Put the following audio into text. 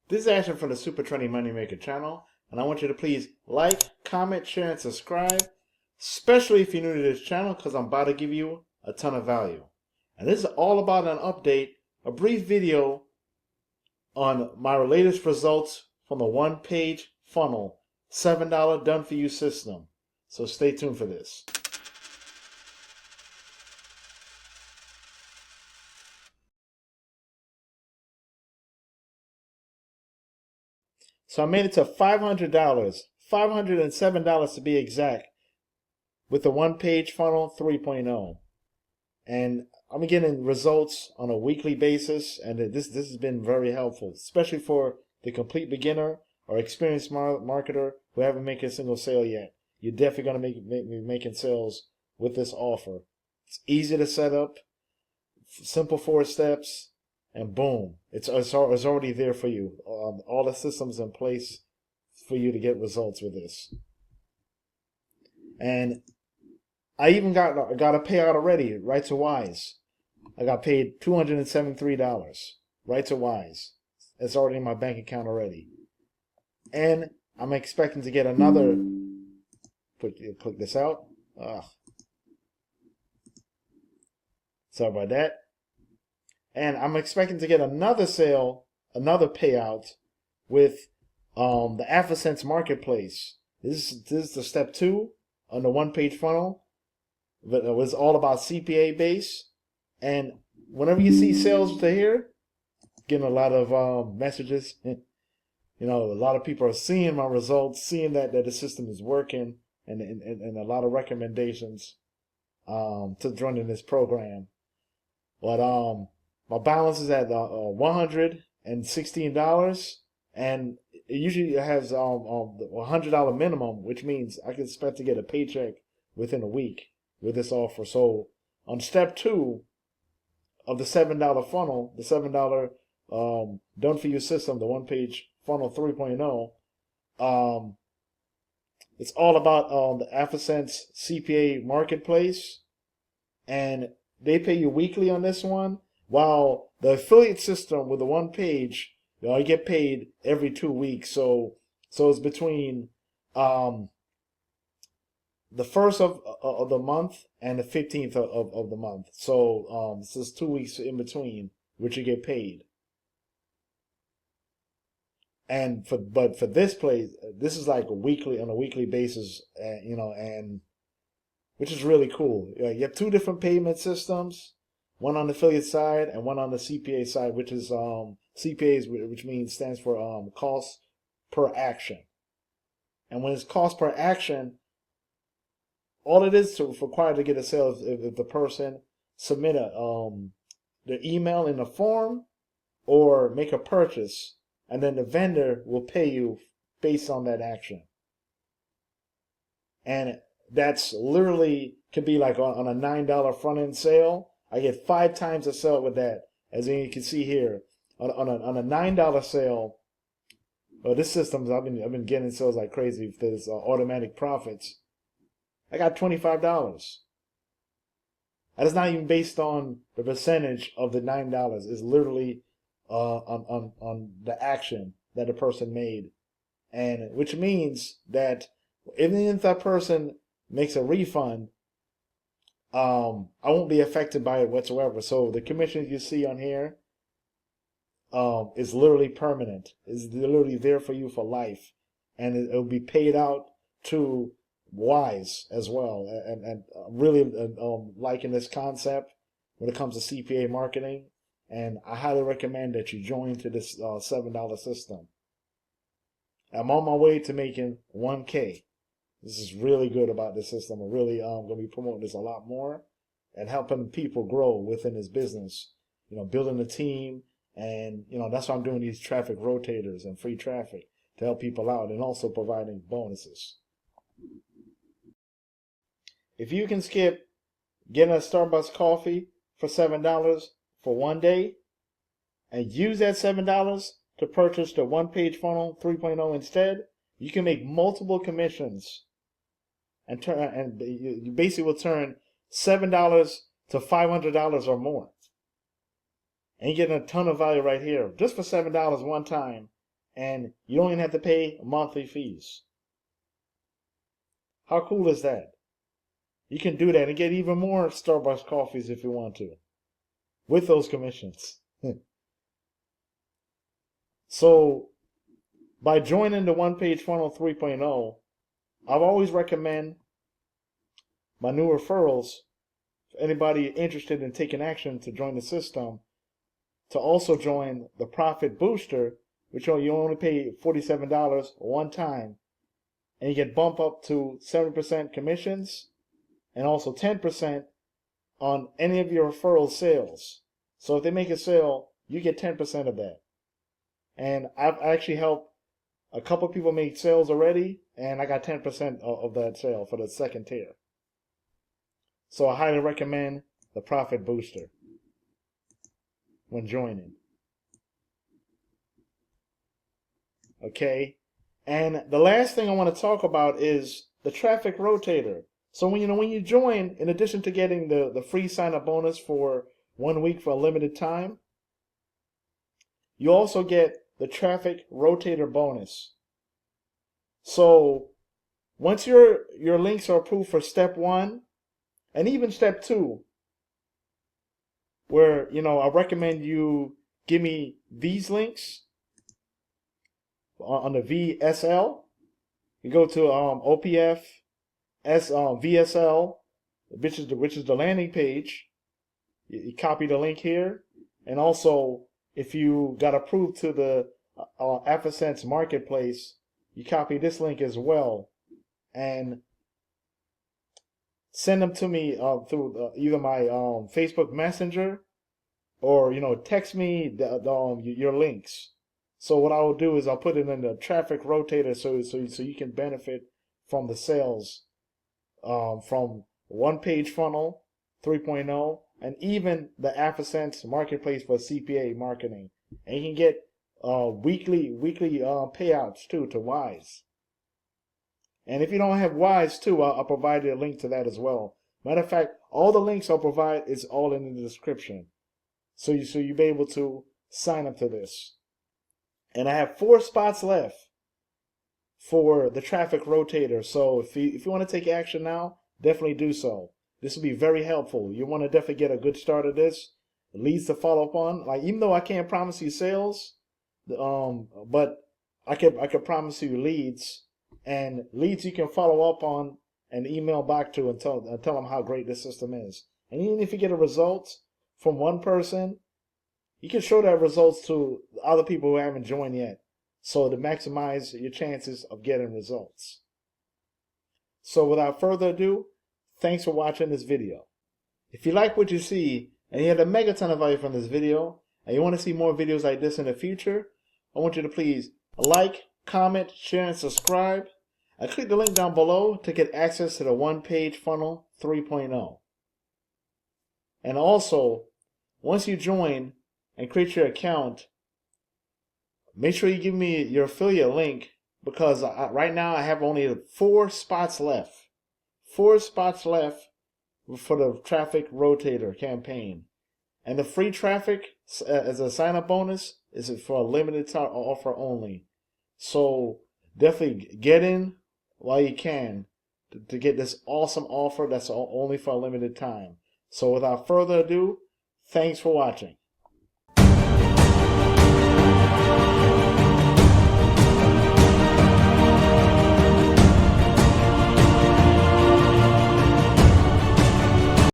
This is Ashton from the Super Trendy Moneymaker channel, and I want you to please like, comment, share, and subscribe, especially if you're new to this channel, because I'm about to give you a ton of value. And this is all about an update, a brief video on my latest results from the one-page funnel, $7 done-for-you system. So stay tuned for this. So I made it to $500, $507 to be exact, with the one-page funnel 3.0. And I'm getting results on a weekly basis, and this has been very helpful, especially for the complete beginner or experienced marketer who haven't made a single sale yet. You're definitely going to be making sales with this offer. It's easy to set up, simple 4 steps, and boom, it's already there for you. All the systems in place for you to get results with this. And I even got a payout already, right to Wise. I got paid $273, right to Wise. It's already in my bank account already. And I'm expecting to get another, click this out. Sorry about that. And I'm expecting to get another sale, another payout with the AfroSense Marketplace. This is the step 2 on the one-page funnel. But it was all about CPA base. And whenever you see sales to here, getting a lot of messages. You know, a lot of people are seeing my results, seeing that the system is working, and a lot of recommendations to join in this program. But my balance is at $116, and it usually has a $100 minimum, which means I can expect to get a paycheck within a week with this offer. So on step 2 of the $7 funnel, the $7 done for you system, the one-page funnel 3.0, it's all about the AfroSense CPA marketplace, and they pay you weekly on this one, while the affiliate system with the one page, you get paid every 2 weeks. So it's between the 1st of the month and the 15th of the month. So this is 2 weeks in between, which you get paid. And for this place, this is like on a weekly basis, and which is really cool. You have 2 different payment systems, one on the affiliate side and one on the CPA side, which is CPAs, which stands for cost per action. And when it's cost per action, all it is required to get a sale is if the person submit their email in the form or make a purchase, and then the vendor will pay you based on that action. And that's literally could be like on a $9 front end sale. I get 5 times the sale with that, as you can see here. On a $9 sale, this system, I've been getting sales like crazy with this automatic profits. I got $25. That is not even based on the percentage of the $9. It's literally on the action that the person made, and which means that even if that person makes a refund, I won't be affected by it whatsoever. So the commissions you see on here is literally permanent. It's literally there for you for life, and it'll be paid out to Wise as well. And really liking this concept when it comes to CPA marketing, and I highly recommend that you join to this $7 system. I'm on my way to making 1K. This is really good about this system. I'm really going to be promoting this a lot more and helping people grow within this business. Building a team, and that's why I'm doing these traffic rotators and free traffic to help people out, and also providing bonuses. If you can skip getting a Starbucks coffee for $7 for 1 day, and use that $7 to purchase the one-page funnel 3.0 instead, you can make multiple commissions, and you basically will turn $7 to $500 or more. And you're getting a ton of value right here. Just for $7 one time, and you don't even have to pay monthly fees. How cool is that? You can do that and get even more Starbucks coffees if you want to, with those commissions. So by joining the One Page Funnel 3.0, I've always recommend my new referrals, for anybody interested in taking action to join the system, to also join the Profit Booster, which you only pay $47 one time, and you get bump up to 7% commissions and also 10% on any of your referral sales. So if they make a sale, you get 10% of that. And I've actually helped a couple people make sales already, and I got 10% of that sale for the second tier. So I highly recommend the Profit Booster when joining. Okay, and the last thing I want to talk about is the Traffic Rotator. So when you join, in addition to getting the free sign-up bonus for 1 week for a limited time, you also get the Traffic Rotator bonus. So once your links are approved for step 1 and even step 2, where I recommend you give me these links on the VSL. You go to OPF VSL, which is the landing page. You copy the link here, and also if you got approved to the AfterSense Marketplace, you copy this link as well, and send them to me through either my Facebook Messenger, or text me your links. So what I will do is I'll put it in the Traffic Rotator so you can benefit from the sales from One Page Funnel 3.0 and even the AfterSense Marketplace for CPA marketing. And you can get weekly payouts too to Wise. And if you don't have Wise too, I'll provide you a link to that as well. Matter of fact, all the links I'll provide is all in the description. So you'll be able to sign up to this. And I have 4 spots left for the Traffic Rotator. So if you want to take action now, definitely do so. This will be very helpful. You want to definitely get a good start of this. Leads to follow up on. Like, even though I can't promise you sales, but I can promise you leads, and leads you can follow up on and email back to and tell them how great this system is. And even if you get a result from one person, you can show that results to other people who haven't joined yet, so to maximize your chances of getting results. So without further ado, thanks for watching this video. If you like what you see and you had a megaton of value from this video and you want to see more videos like this in the future, I want you to please like, comment, share, and subscribe. And click the link down below to get access to the One Page Funnel 3.0. And also, once you join and create your account, make sure you give me your affiliate link, because right now I have only 4 spots left. 4 spots left for the Traffic Rotator campaign. And the free traffic as a sign-up bonus is for a limited time offer only. So definitely get in while you can to get this awesome offer that's only for a limited time. So without further ado, thanks for watching.